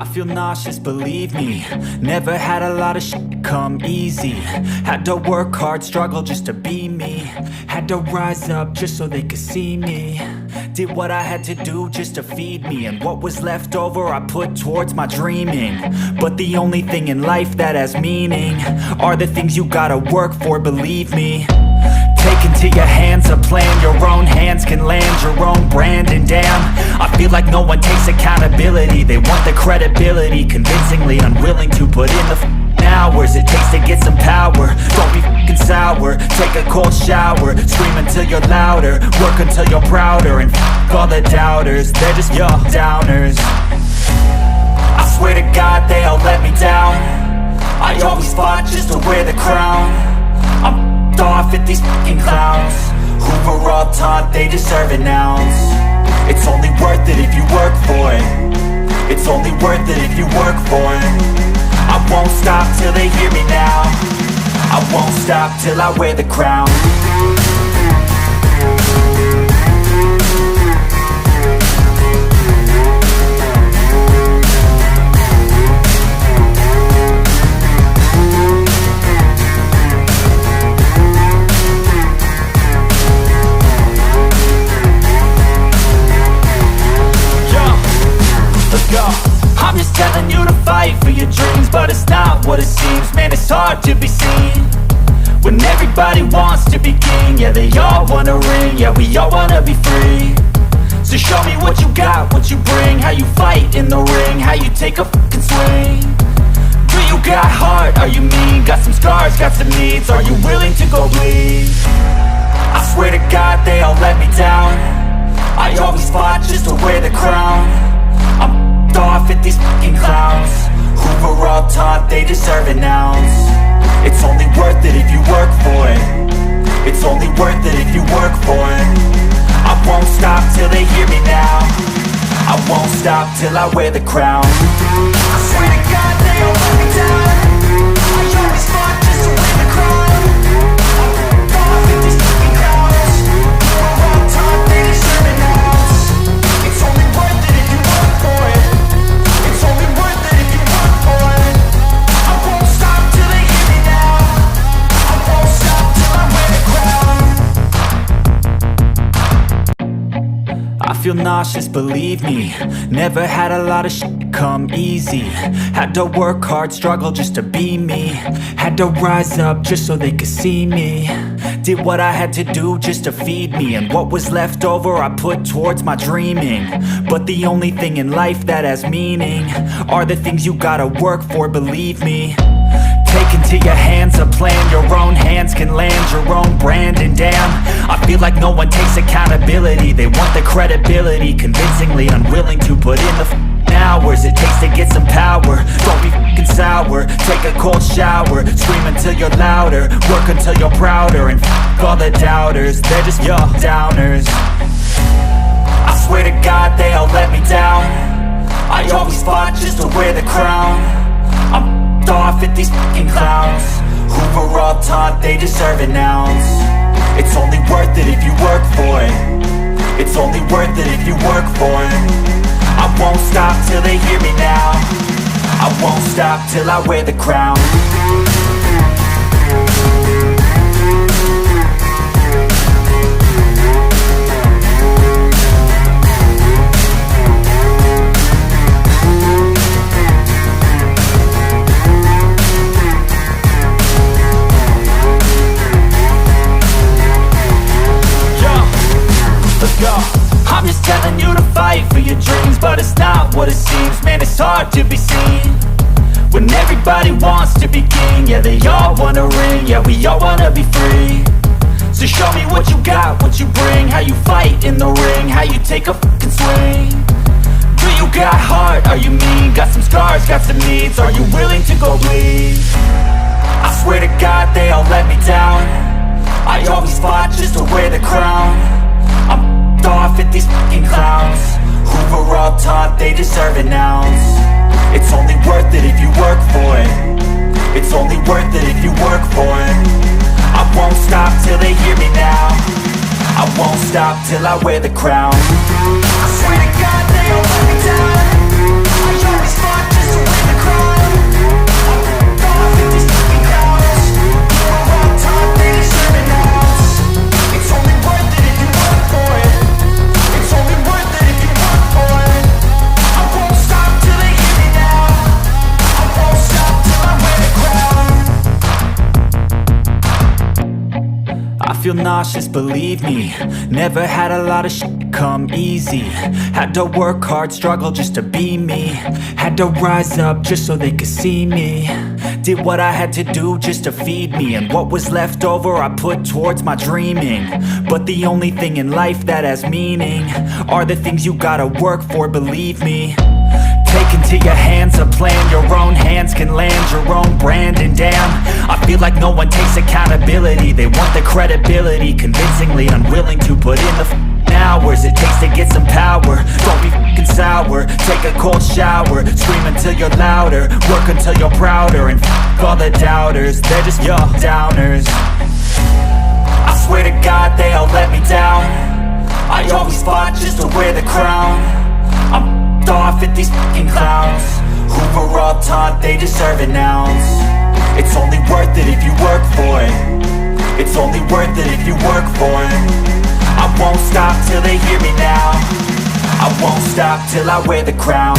I feel nauseous, believe me. Never had a lot of shit come easy. Had to work hard, struggle just to be me. Had to rise up just so they could see me. Did what I had to do just to feed me. And what was left over I put towards my dreaming. But the only thing in life that has meaning are the things you gotta work for, believe me. Take into your hands a plan. Your own hands can land your own brand. And damn, I feel like no one takes accountability. They want the credibility, convincingly unwilling to put in the hours it takes to get some power. Don't be f***ing sour. Take a cold shower. Scream until you're louder. Work until you're prouder. And f*** all the doubters, they're just your downers. I swear to God they all let me down. I always fought just to wear the crown. I'm off at these fucking clowns who were all taught they deserve an ounce. It's only worth it if you work for it. It's only worth it if you work for it. I won't stop till they hear me now. I won't stop till I wear the crown. I'm just telling you to fight for your dreams, but it's not what it seems. Man, it's hard to be seen when everybody wants to be king. Yeah, they all wanna ring, yeah, we all wanna be free. So show me what you got, what you bring, how you fight in the ring, how you take a fucking swing. Do you got heart, are you mean? Got some scars, got some needs, are you willing to go bleed? I swear to God they all let me down. I always fought just to wear the crown. I'm off at these fucking clowns who were all taught they deserve an ounce. It's only worth it if you work for it. It's only worth it if you work for it. I won't stop till they hear me now. I won't stop till I wear the crown. I swear to God they all let me down. I always fought just to wear the crown. I'm off at these fucking clowns who were all taught they deserve an ounce. It's only worth it if you work for it. It's only worth it if you work for it. I won't stop till they hear me now. I won't stop till I wear the crown. I feel nauseous, believe me. Never had a lot of shit come easy. Had to work hard, struggle just to be me. Had to rise up just so they could see me. Did what I had to do just to feed me. And what was left over I put towards my dreaming. But the only thing in life that has meaning are the things you gotta work for, believe me. Take into your hands a plan. Your own hands can land your own brand. And damn, I feel like no one takes accountability. They want the credibility, convincingly unwilling to put in the hours it takes to get some power. Don't be f***ing sour. Take a cold shower. Scream until you're louder. Work until you're prouder. And f*** all the doubters, they're just your downers. I swear to God they all let me down. I always fought just to wear the crown. I'm off at these fucking clowns who were all taught they deserve an ounce. It's only worth it if you work for it. It's only worth it if you work for it. I won't stop till they hear me now. I won't stop till I wear the crown. I'm just telling you to fight for your dreams, but it's not what it seems. Man, it's hard to be seen when everybody wants to be king. Yeah, they all wanna ring, yeah, we all wanna be free. So show me what you got, what you bring, how you fight in the ring, how you take a fucking swing. Do you got heart, are you mean? Got some scars, got some needs, are you willing to go bleed? I swear to God they all let me down. I always fought just to wear the crown. I'm off at these fucking clowns who were all taught they deserve an ounce. It's only worth it if you work for it. It's only worth it if you work for it. I won't stop till they hear me now. I won't stop till I wear the crown. I swear to God they all let me down. I always fought nauseous, believe me. Never had a lot of shit come easy. Had to work hard, struggle just to be me. Had to rise up just so they could see me. Did what I had to do just to feed me, and what was left over I put towards my dreaming. But the only thing in life that has meaning are the things you gotta work for, believe me. Take into your hands a plan, your own hands can land your own brand. And damn, I feel like no one takes accountability. They want the credibility, convincingly unwilling to put in the hours it takes to get some power. Don't be f***ing sour, take a cold shower. Scream until you're louder, work until you're prouder. And f*** all the doubters, they're just your downers. I swear to God they all let me down. I always fought just to wear the crown. I'm off at these fucking clowns who were all taught they deserve an ounce. It's only worth it if you work for it. It's only worth it if you work for it. I won't stop till they hear me now. I won't stop till I wear the crown.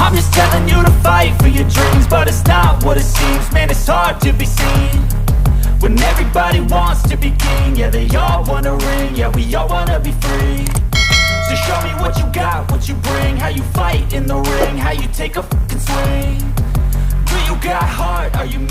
I'm just telling you to fight for your dreams, but it's not what it seems. Man, it's hard to be seen when everybody wants to be king. Yeah, they all wanna ring, yeah, we all wanna be free. So show me what you got, what you bring, how you fight in the ring, how you take a fucking swing. Do you got heart, are you mean?